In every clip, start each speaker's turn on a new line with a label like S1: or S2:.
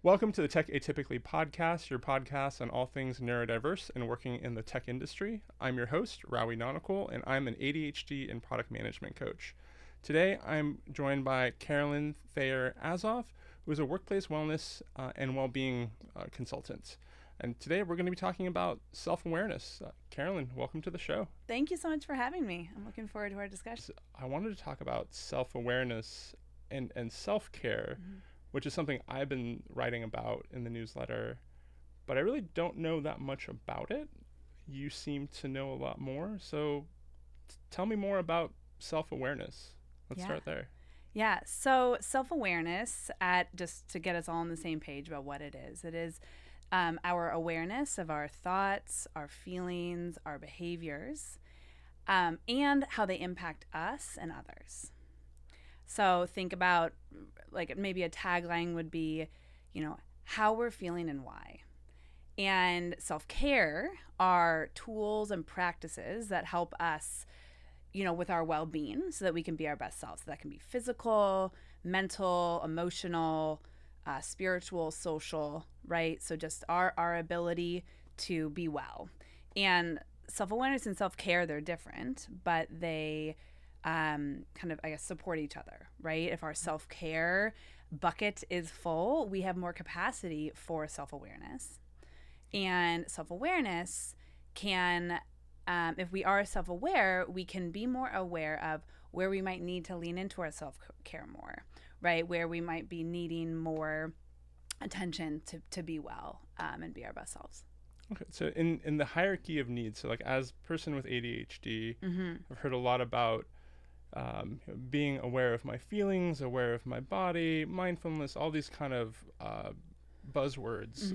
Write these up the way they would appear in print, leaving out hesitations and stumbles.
S1: Welcome to the Tech Atypically podcast, your podcast on all things neurodiverse and working in the tech industry. I'm your host, Rawi Nanakul, and I'm an ADHD and product management coach. Today, I'm joined by Carolyn Thayer Azoff, who is a workplace wellness and well-being consultant. And today, we're going to be talking about self-awareness. Carolyn, welcome to the show.
S2: Thank you so much for having me. I'm looking forward to our discussion.
S1: So I wanted to talk about self-awareness and self-care, which is something I've been writing about in the newsletter, but I really don't know that much about it. You seem to know a lot more. So tell me more about self-awareness. Let's start there.
S2: Yeah, so self-awareness, just to get us all on the same page about what it is our awareness of our thoughts, our feelings, our behaviors, and how they impact us and others. So think about, like, maybe a tagline would be, how we're feeling and why. And self-care are tools and practices that help us, with our well-being so that we can be our best selves. So that can be physical, mental, emotional, spiritual, social, right? So just our ability to be well. And self-awareness and self-care, they're different, but they support each other, right? If our self-care bucket is full, we have more capacity for self-awareness. And self-awareness can, if we are self-aware, we can be more aware of where we might need to lean into our self-care more, right? Where we might be needing more attention to be well and be our best selves.
S1: Okay, so in the hierarchy of needs, so like as a person with ADHD, I've heard a lot about being aware of my feelings, aware of my body, mindfulness, all these kind of buzzwords.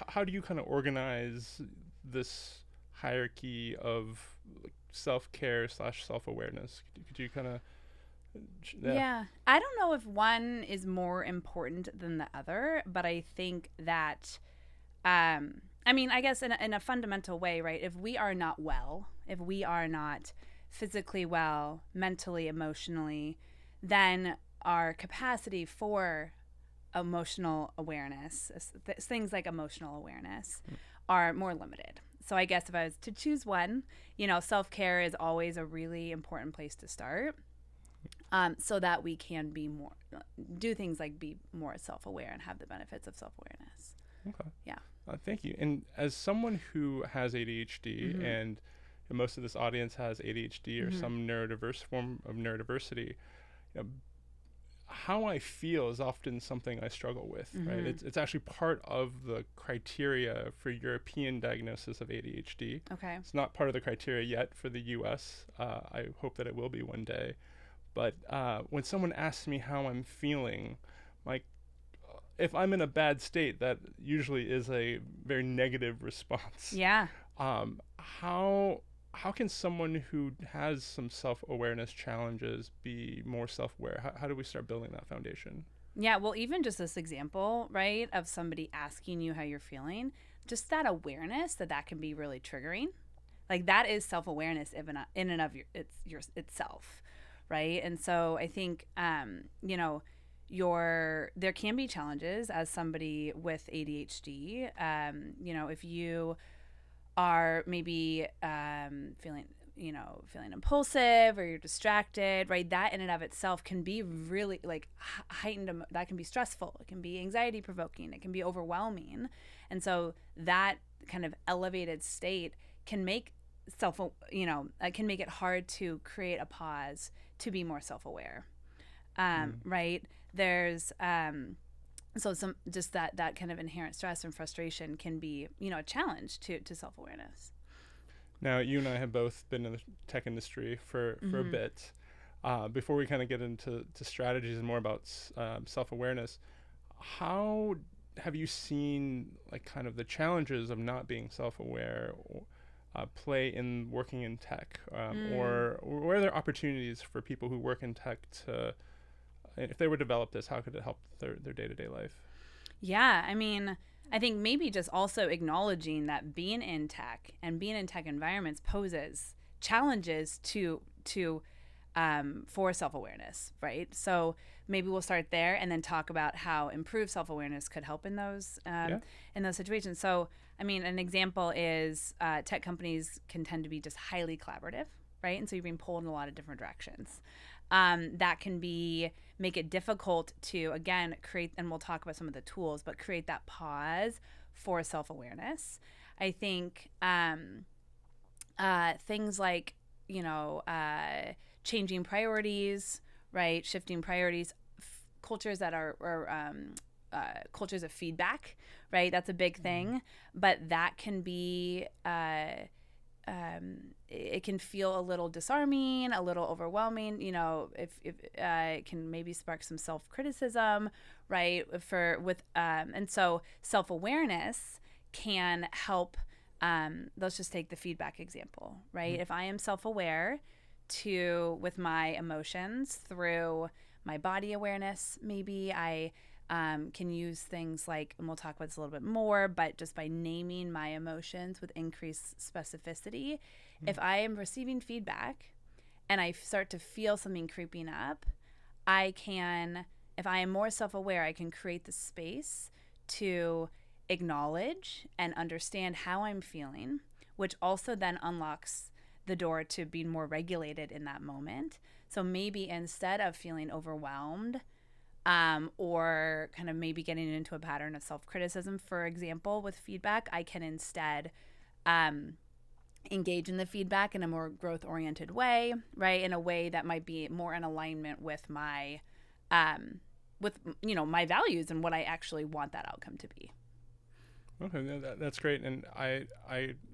S1: How do you kind of organize this hierarchy of self-care / self-awareness? Could you kind of...
S2: Yeah, I don't know if one is more important than the other, but I think that, I guess in a fundamental way, right? If we are not well, if we are not physically well, mentally, emotionally, then our capacity for emotional awareness, things like emotional awareness, are more limited. So I guess if I was to choose one, self-care is always a really important place to start, so that we can do things like be more self-aware and have the benefits of self-awareness.
S1: Okay.
S2: Yeah.
S1: Thank you. And as someone who has ADHD and most of this audience has ADHD or some neurodiverse form of neurodiversity, how I feel is often something I struggle with, right? It's actually part of the criteria for European diagnosis of ADHD.
S2: Okay.
S1: It's not part of the criteria yet for the US. I hope that it will be one day. But when someone asks me how I'm feeling, like, if I'm in a bad state, that usually is a very negative response.
S2: Yeah.
S1: How can someone who has some self-awareness challenges be more self-aware? How do we start building that foundation?
S2: Yeah, well, even just this example, right, of somebody asking you how you're feeling, just that awareness that can be really triggering. Like, that is self-awareness in and of itself, right? And so I think, there can be challenges as somebody with ADHD. If you are maybe feeling impulsive or you're distracted, right? That in and of itself can be really heightened. That can be stressful. It can be anxiety provoking. It can be overwhelming. And so that kind of elevated state can make can make it hard to create a pause to be more self-aware, right? There's so some just that kind of inherent stress and frustration can be a challenge to self-awareness.
S1: Now, you and I have both been in the tech industry for a bit. Before we kind of get into strategies and more about self-awareness, how have you seen like kind of the challenges of not being self-aware play in working in tech, or are there opportunities for people who work in tech to, if they were to develop this, how could it help their day-to-day life?
S2: Yeah, I think maybe just also acknowledging that being in tech and being in tech environments poses challenges for self-awareness, right? So maybe we'll start there and then talk about how improved self-awareness could help in those situations. So, I mean, an example is tech companies can tend to be just highly collaborative, right? And so you're being pulled in a lot of different directions. That can make it difficult to, again, create, and we'll talk about some of the tools, but create that pause for self-awareness. I think things like, changing priorities, right? Shifting priorities, cultures that are cultures of feedback, right? That's a big thing, but that can be, it can feel a little disarming, a little overwhelming, if it can maybe spark some self-criticism, right? And so self-awareness can help. Let's just take the feedback example, right? Mm-hmm. If I am self-aware with my emotions through my body awareness, maybe I can use things like, and we'll talk about this a little bit more, but just by naming my emotions with increased specificity, if I am receiving feedback and I start to feel something creeping up, if I am more self-aware, I can create the space to acknowledge and understand how I'm feeling, which also then unlocks the door to being more regulated in that moment. So maybe instead of feeling overwhelmed, or kind of maybe getting into a pattern of self-criticism, for example, with feedback, I can instead engage in the feedback in a more growth-oriented way, right? In a way that might be more in alignment with my, my values and what I actually want that outcome to be.
S1: Okay, that's great, and I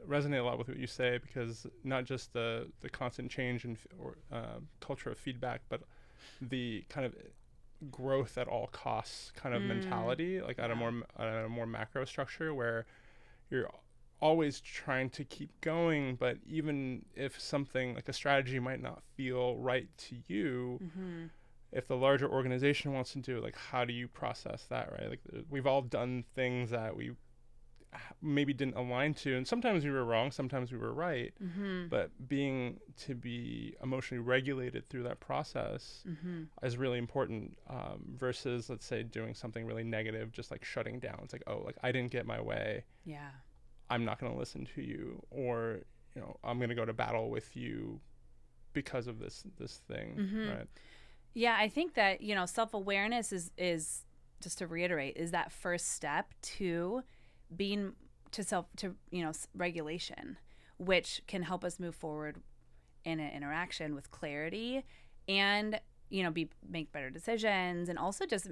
S1: resonate a lot with what you say, because not just the constant change and culture of feedback, but the kind of growth at all costs kind of mentality, like at a more macro structure, where you're always trying to keep going, but even if something like a strategy might not feel right to you, if the larger organization wants to do it, like how do you process that, right? Like we've all done things that we maybe didn't align to, and sometimes we were wrong, sometimes we were right, but to be emotionally regulated through that process is really important, versus, let's say, doing something really negative, just like shutting down. It's like, oh, like I didn't get my way, I'm not going to listen to you, or I'm going to go to battle with you because of this thing, right?
S2: Yeah, I think that self-awareness is just to reiterate, is that first step to regulation, which can help us move forward in an interaction with clarity and make better decisions, and also just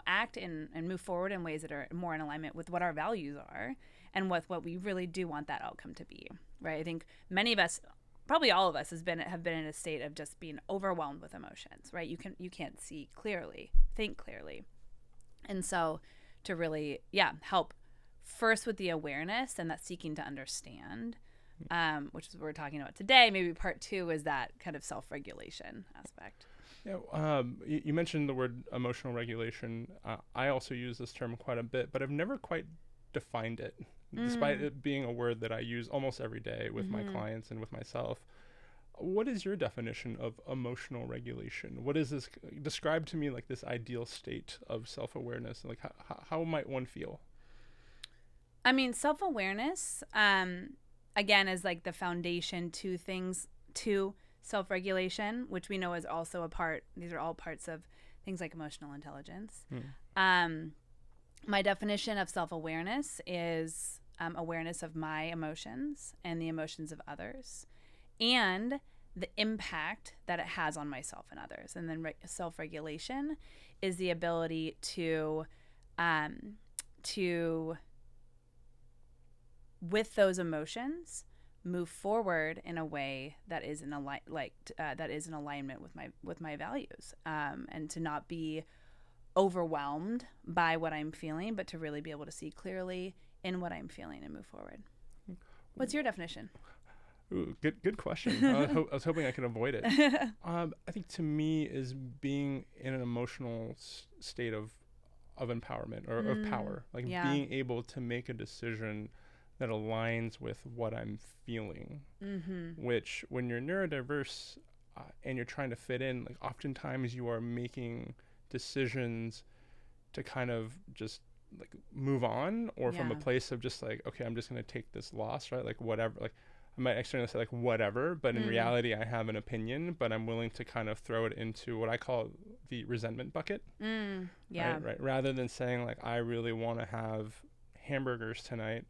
S2: act and move forward in ways that are more in alignment with what our values are and with what we really do want that outcome to be, right? I think many of us, probably all of us, have been in a state of just being overwhelmed with emotions, right? You can't see clearly, think clearly, and so to really help first with the awareness and that seeking to understand, which is what we're talking about today. Maybe part 2 is that kind of self-regulation aspect.
S1: Yeah, you mentioned the word emotional regulation. I also use this term quite a bit, but I've never quite defined it, despite it being a word that I use almost every day with my clients and with myself. What is your definition of emotional regulation? What is this? Describe to me like this ideal state of self-awareness. Like how might one feel?
S2: I mean, self-awareness, again, is like the foundation to self-regulation, which we know is also these are all parts of things like emotional intelligence. My definition of self-awareness is awareness of my emotions and the emotions of others, and the impact that it has on myself and others. And then self-regulation is the ability to with those emotions, move forward in a way that is in alignment with my values, and to not be overwhelmed by what I'm feeling, but to really be able to see clearly in what I'm feeling and move forward. What's your definition?
S1: Ooh, good question. I was hoping I could avoid it. I think to me is being in an emotional state of empowerment or of power, like being able to make a decision that aligns with what I'm feeling, which when you're neurodiverse and you're trying to fit in, like oftentimes you are making decisions to kind of just like move on, or from a place of just like, okay, I'm just going to take this loss, right? Like whatever, like I might externally say like whatever, but in reality I have an opinion, but I'm willing to kind of throw it into what I call the resentment bucket. Right. Rather than saying like, I really want to have hamburgers tonight,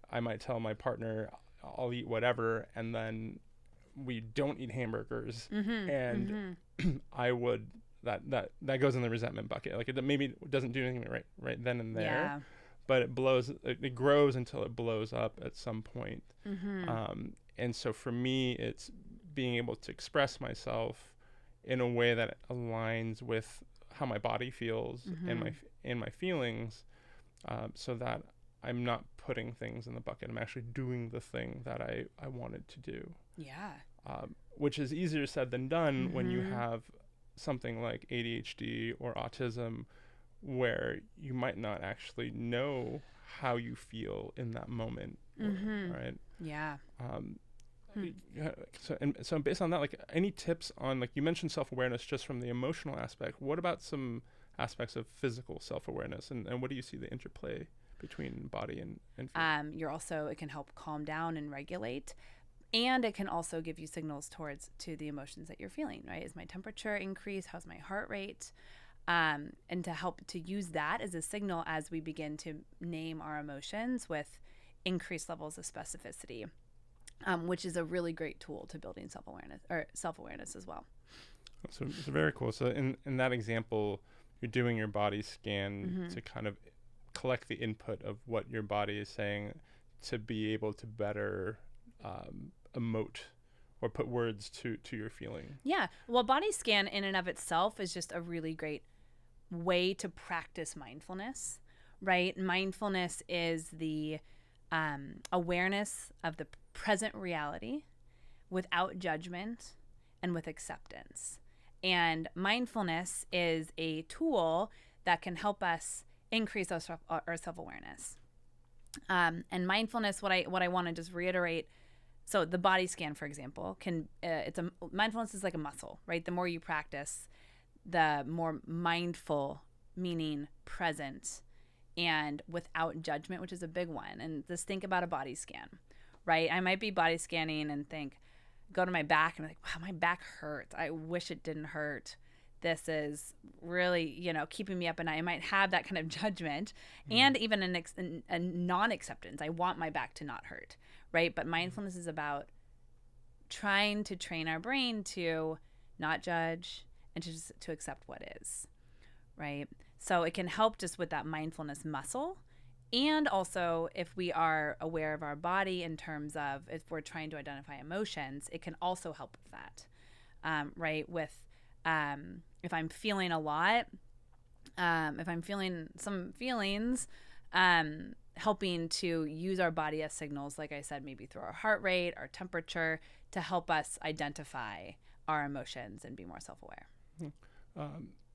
S1: I might tell my partner I'll eat whatever, and then we don't eat hamburgers, and I would that goes in the resentment bucket. Like it maybe doesn't do anything right then and there, but it grows until it blows up at some point. And so for me, it's being able to express myself in a way that aligns with how my body feels and my feelings, so that I'm not putting things in the bucket. I'm actually doing the thing that I wanted to do. Which is easier said than done when you have something like ADHD or autism, where you might not actually know how you feel in that moment, right? So based on that, like, any tips on, like, you mentioned self-awareness just from the emotional aspect. What about some aspects of physical self-awareness, and what do you see the interplay between body and feeling?
S2: It can help calm down and regulate. And it can also give you signals to the emotions that you're feeling, right? Is my temperature increased? How's my heart rate? And to help to use that as a signal as we begin to name our emotions with increased levels of specificity, which is a really great tool to building self-awareness as well.
S1: So it's very cool. So in that example, you're doing your body scan to kind of collect the input of what your body is saying to be able to better emote or put words to your feeling.
S2: Yeah. Well, body scan in and of itself is just a really great way to practice mindfulness, right? Mindfulness is the awareness of the present reality without judgment and with acceptance. And mindfulness is a tool that can help us increase our self-awareness. And mindfulness, what I want to just reiterate. So the body scan, for example, mindfulness is like a muscle, right? The more you practice, the more mindful, meaning present and without judgment, which is a big one. And just think about a body scan, right? I might be body scanning and go to my back and be like, wow, my back hurts. I wish it didn't hurt. This is really, keeping me up at night. I might have that kind of judgment and even a non-acceptance. I want my back to not hurt, right? But mindfulness is about trying to train our brain to not judge and to accept what is, right? So it can help just with that mindfulness muscle. And also, if we are aware of our body in terms of if we're trying to identify emotions, it can also help with that, right? If I'm feeling a lot, if I'm feeling some feelings, helping to use our body as signals, like I said, maybe through our heart rate, our temperature, to help us identify our emotions and be more self-aware.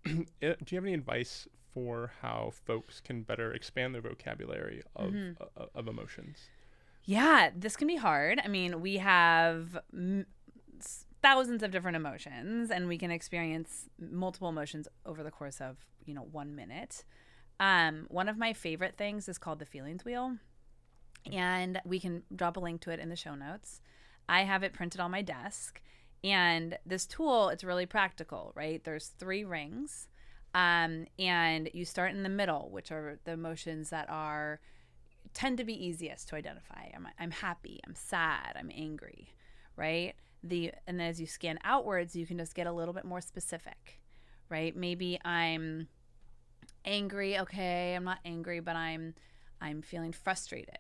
S1: Do you have any advice for how folks can better expand their vocabulary of emotions?
S2: Yeah, this can be hard. I mean, we have thousands of different emotions, and we can experience multiple emotions over the course of 1 minute. One of my favorite things is called the feelings wheel, and we can drop a link to it in the show notes. I have it printed on my desk, and this tool, it's really practical, right? There's 3 rings, and you start in the middle, which are the emotions that tend to be easiest to identify. I'm happy, I'm sad, I'm angry, right? And then as you scan outwards, you can just get a little bit more specific, right? Maybe I'm angry. Okay, I'm not angry, but I'm feeling frustrated.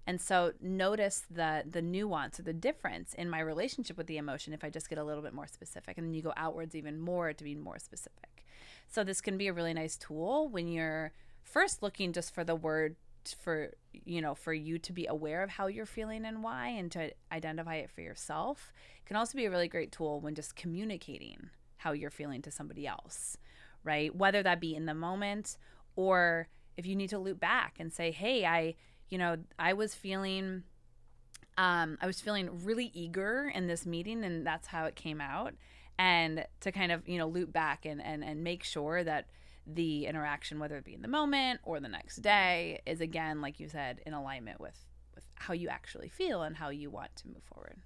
S2: And so notice the nuance or the difference in my relationship with the emotion if I just get a little bit more specific. And then you go outwards even more to be more specific. So this can be a really nice tool when you're first looking just for the word for you to be aware of how you're feeling and why, and to identify it for yourself. It can also be a really great tool when just communicating how you're feeling to somebody else, right? Whether that be in the moment, or if you need to loop back and say, hey, I was feeling really eager in this meeting, and that's how it came out. and to kind of, loop back and make sure that the interaction, whether it be in the moment or the next day, is, again, like you said, in alignment with how you actually feel and how you want to move forward.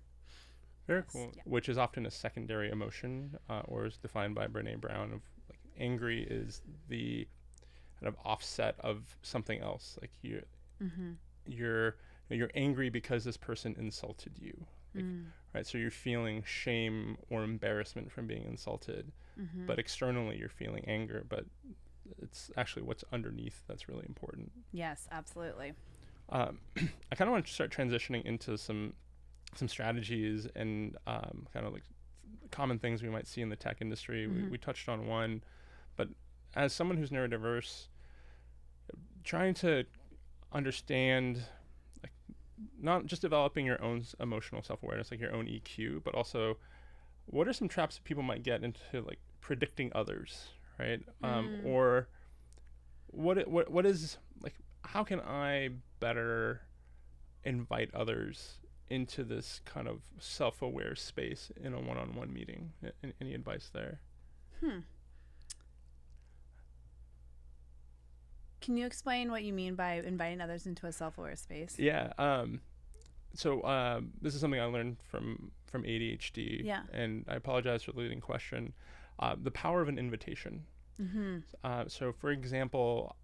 S1: Very cool. Yeah. Which is often a secondary emotion, or is defined by Brene Brown of, like, angry is the kind of offset of something else. Like you're angry because this person insulted you, like, right? So you're feeling shame or embarrassment from being insulted, but externally you're feeling anger, but it's actually what's underneath that's really important.
S2: Yes, absolutely.
S1: I kind of want to start transitioning into some strategies and kind of like common things we might see in the tech industry. We touched on one, but as someone who's neurodiverse, trying to understand, like, not just developing your own emotional self-awareness, like your own EQ, but also what are some traps that people might get into, like predicting others, right? Or what is, like, how can I better invite others into this kind of self-aware space in a one-on-one meeting? Any advice there?
S2: Can you explain what you mean by inviting others into a self-aware space?
S1: Yeah. So this is something I learned from ADHD.
S2: Yeah.
S1: And I apologize for the leading question. The power of an invitation. So, for example,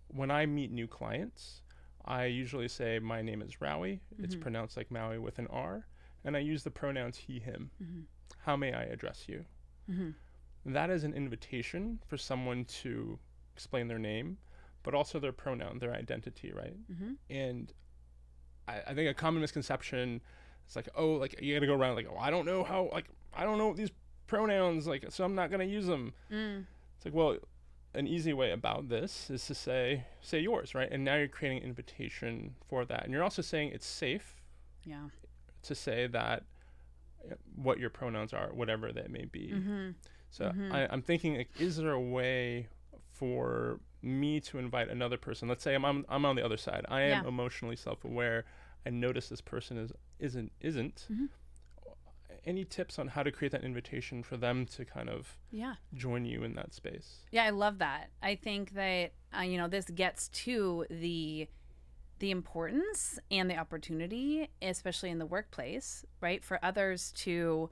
S1: when I meet new clients, I usually say, my name is Rowie. It's pronounced like Maui with an R. And I use the pronouns he, him. How may I address you? That is an invitation for someone to explain their name, but also their pronoun, their identity, right? And I think a common misconception is like, oh, like you gotta go around like, oh, I don't know these pronouns, like, so I'm not gonna use them. It's like, well, an easy way about this is to say yours, right? And now you're creating an invitation for that, and you're also saying it's safe, to say that what your pronouns are, whatever that may be. So I'm thinking, like, is there a way for me to invite another person? Let's say I'm on the other side. I am emotionally self-aware. I notice this person isn't. Any tips on how to create that invitation for them to kind of join you in that space?
S2: Yeah, I love that. I think that this gets to the importance and the opportunity, especially in the workplace, right, for others to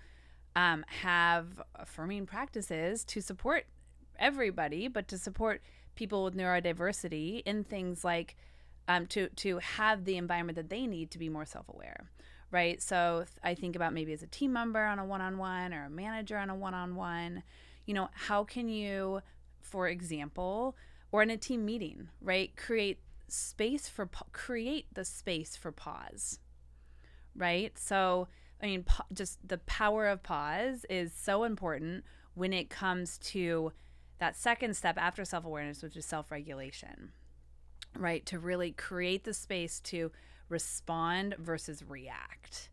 S2: have affirming practices to support everybody, but to support people with neurodiversity in things like to have the environment that they need to be more self-aware, right? So I think about maybe as a team member on a one-on-one or a manager on a one-on-one, how can you, for example, or in a team meeting, right, create the space for pause, right? So, I mean, just the power of pause is so important when it comes to that second step after self-awareness, which is self-regulation, right? To really create the space to respond versus react.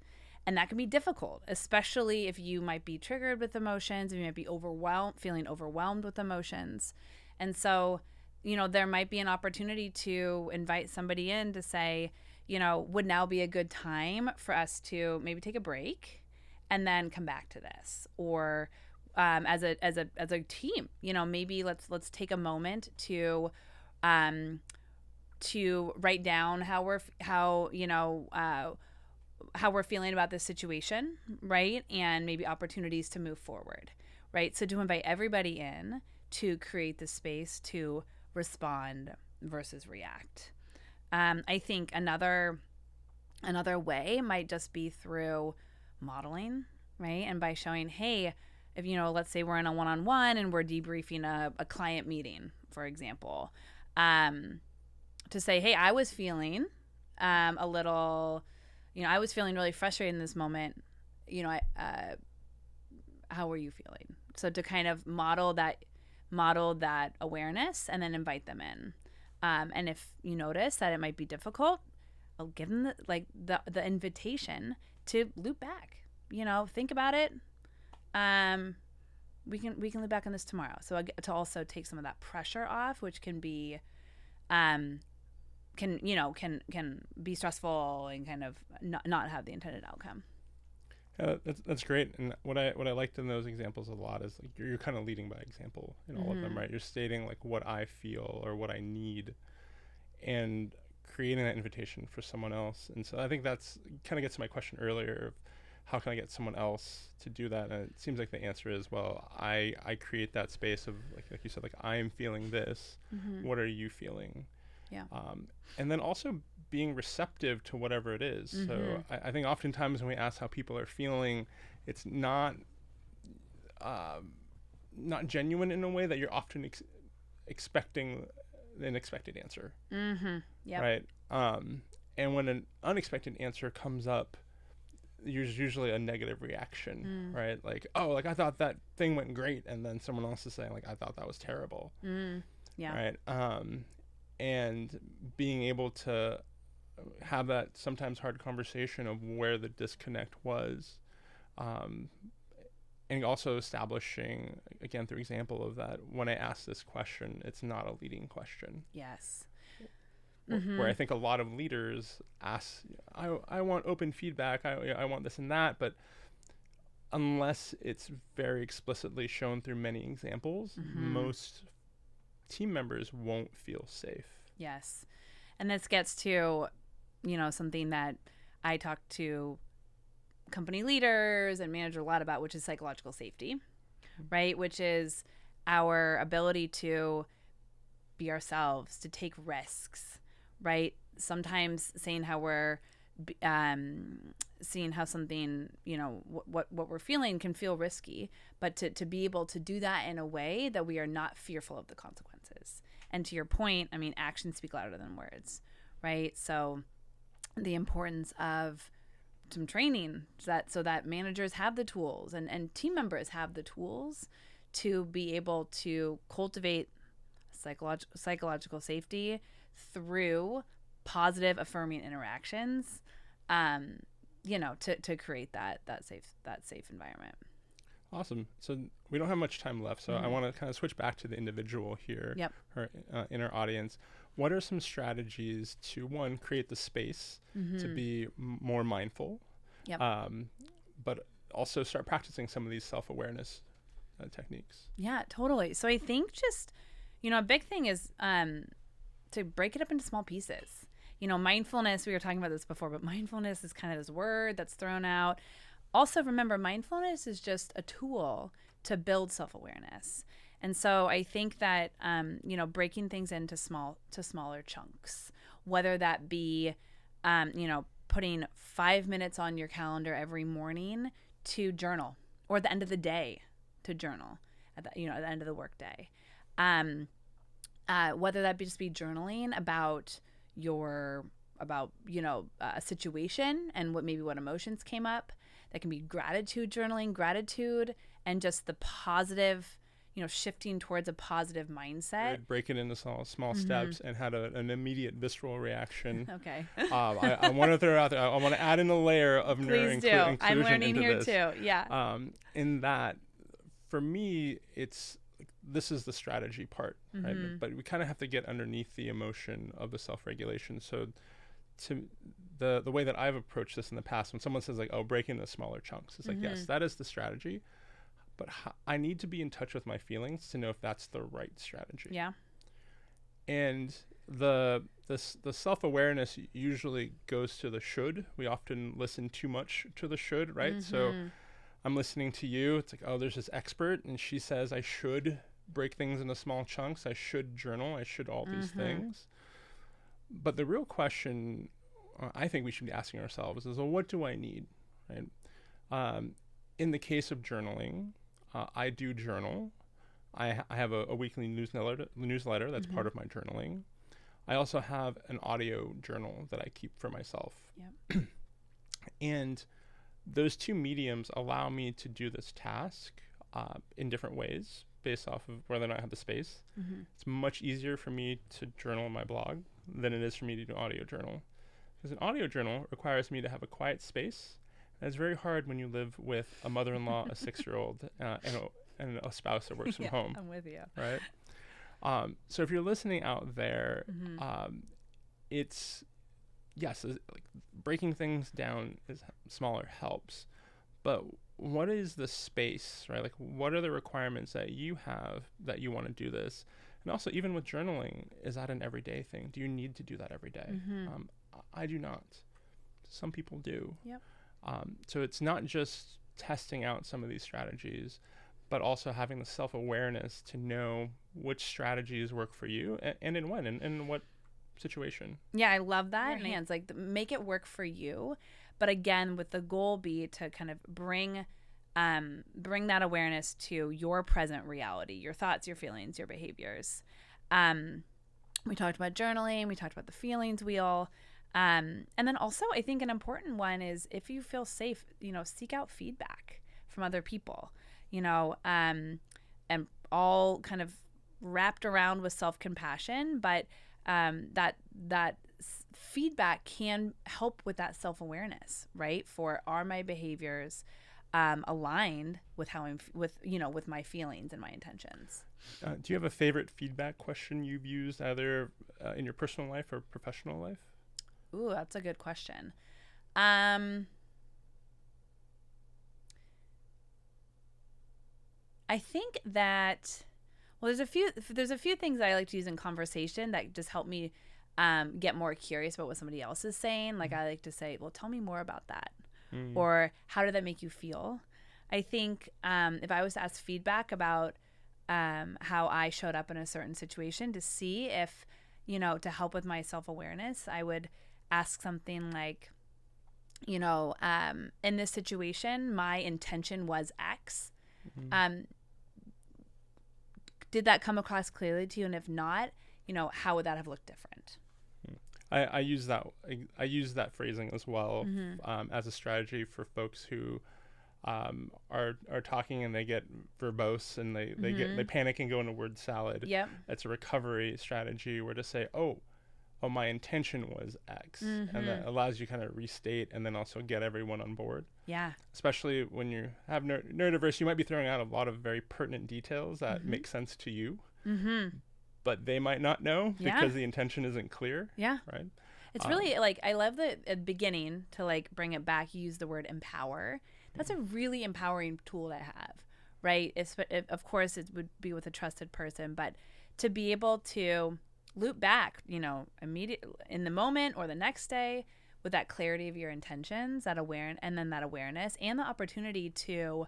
S2: And that can be difficult, especially if you might be triggered with emotions, and you might be feeling overwhelmed with emotions. And so, there might be an opportunity to invite somebody in to say, would now be a good time for us to maybe take a break and then come back to this? Or as a team, maybe let's take a moment to write down how we're feeling about this situation, right? And maybe opportunities to move forward, right? So to invite everybody in to create the space to respond versus react. I think another way might just be through modeling, right? And by showing, hey, if, let's say we're in a one-on-one and we're debriefing a client meeting, for example, to say, hey, I was feeling I was feeling really frustrated in this moment. How were you feeling? So to kind of model that awareness and then invite them in. And if you notice that it might be difficult, I'll give them the invitation to loop back. Think about it. We can loop back on this tomorrow. So to also take some of that pressure off, which can be can be stressful and kind of not have the intended outcome.
S1: That's great. And what I liked in those examples a lot is like you're kind of leading by example in all of them, right? You're stating like what I feel or what I need, and creating that invitation for someone else. And so I think that's kind of gets to my question earlier of how can I get someone else to do that? And it seems like the answer is, well, I create that space of like you said, like I am feeling this. What are you feeling?
S2: Yeah.
S1: And then also being receptive to whatever it is. So I think oftentimes when we ask how people are feeling, it's not genuine in a way that you're often expecting an expected answer.
S2: Yep.
S1: Right. And when an unexpected answer comes up, there's usually a negative reaction, right? Like, oh, like I thought that thing went great, and then someone else is saying like I thought that was terrible.
S2: Yeah.
S1: Right. And being able to have that sometimes hard conversation of where the disconnect was, and also establishing, again, through example of that, when I ask this question, it's not a leading question.
S2: Yes.
S1: Where I think a lot of leaders ask, I want open feedback, I want this and that, but unless it's very explicitly shown through many examples, most team members won't feel safe.
S2: Yes. And this gets to, something that I talk to company leaders and managers a lot about, which is psychological safety, right? Which is our ability to be ourselves, to take risks, right? Sometimes saying how we're seeing how something, what we're feeling can feel risky, but to be able to do that in a way that we are not fearful of the consequences. And to your point, I mean, actions speak louder than words, right? So the importance of some training so that managers have the tools and team members have the tools to be able to cultivate psychological safety through positive affirming interactions, to create that safe environment.
S1: Awesome. So we don't have much time left, so I want to kind of switch back to the individual here, in our audience. What are some strategies to, one, create the space to be more mindful, but also start practicing some of these self-awareness techniques?
S2: Yeah, totally. So I think just, a big thing is to break it up into small pieces. Mindfulness, we were talking about this before, but mindfulness is kind of this word that's thrown out. Also, remember, mindfulness is just a tool to build self-awareness. And so I think that, breaking things into smaller chunks, whether that be, putting 5 minutes on your calendar every morning to journal, or at the end of the day to journal, at the end of the workday. Whether that be just be journaling about a situation and what emotions came up. That can be gratitude journaling, and just the positive, shifting towards a positive mindset.
S1: Right, break it into small steps and had an immediate visceral reaction.
S2: Okay.
S1: I want to throw out there, I want to add in a layer of
S2: Please do. I'm learning here too. Yeah.
S1: In that, for me, this is the strategy part, right? But we kind of have to get underneath the emotion of the self-regulation. So the way that I've approached this in the past, when someone says like, oh, break into smaller chunks, it's like, yes, that is the strategy, but I need to be in touch with my feelings to know if that's the right strategy.
S2: Yeah.
S1: And the self-awareness usually goes to the should. We often listen too much to the should, right? So I'm listening to you. It's like, oh, there's this expert, and she says I should break things into small chunks. I should journal. I should all these things. But the real question I think we should be asking ourselves is, well, what do I need, right? In the case of journaling, I do journal. I have a weekly newsletter that's part of my journaling. I also have an audio journal that I keep for myself.
S2: Yep.
S1: And those two mediums allow me to do this task in different ways based off of whether or not I have the space. It's much easier for me to journal in my blog than it is for me to do an audio journal. Because an audio journal requires me to have a quiet space. And it's very hard when you live with a mother-in-law, a 6-year-old, and a spouse that works from home.
S2: I'm with you.
S1: Right? So if you're listening out there, it's, yes, like breaking things down is smaller helps. but what is the space, right? Like, what are the requirements that you have that you want to do this? And also, even with journaling, is that an everyday thing? Do you need to do that every day? I do not. Some people do.
S2: Yep.
S1: So it's not just testing out some of these strategies, but also having the self-awareness to know which strategies work for you and in when and in what situation.
S2: Yeah, I love that. Hands, like, make it work for you. But again, with the goal be to kind of bring that awareness to your present reality, your thoughts, your feelings, your behaviors. We talked about journaling. We talked about the feelings wheel. And then also, I think an important one is, if you feel safe, seek out feedback from other people, and all kind of wrapped around with self-compassion. But that feedback can help with that self-awareness, right? Are my behaviors aligned with how I'm with my feelings and my intentions?
S1: Do you have a favorite feedback question you've used, either in your personal life or professional life?
S2: Ooh, that's a good question. I think that, well, there's a few things that I like to use in conversation that just help me get more curious about what somebody else is saying. Like, I like to say, well, tell me more about that. Or how did that make you feel? I think if I was to ask feedback about how I showed up in a certain situation, to see if, to help with my self-awareness, I would ask something like, in this situation, my intention was X. Did that come across clearly to you? And if not, how would that have looked different?
S1: I use that phrasing as well, as a strategy for folks who are talking and they get verbose and they panic and go into word salad.
S2: Yep.
S1: It's a recovery strategy where to say, oh, my intention was X, and that allows you kind of restate and then also get everyone on board.
S2: Yeah.
S1: Especially when you have neurodiverse, you might be throwing out a lot of very pertinent details that make sense to you, but they might not know because the intention isn't clear.
S2: Yeah.
S1: Right.
S2: It's really I love the at the beginning to bring it back. You use the word empower. That's a really empowering tool to have, right? Of course, it would be with a trusted person, but to be able to loop back, immediately in the moment or the next day with that clarity of your intentions, that awareness and the opportunity to,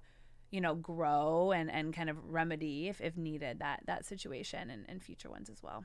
S2: grow and kind of remedy if needed that situation and future ones as well.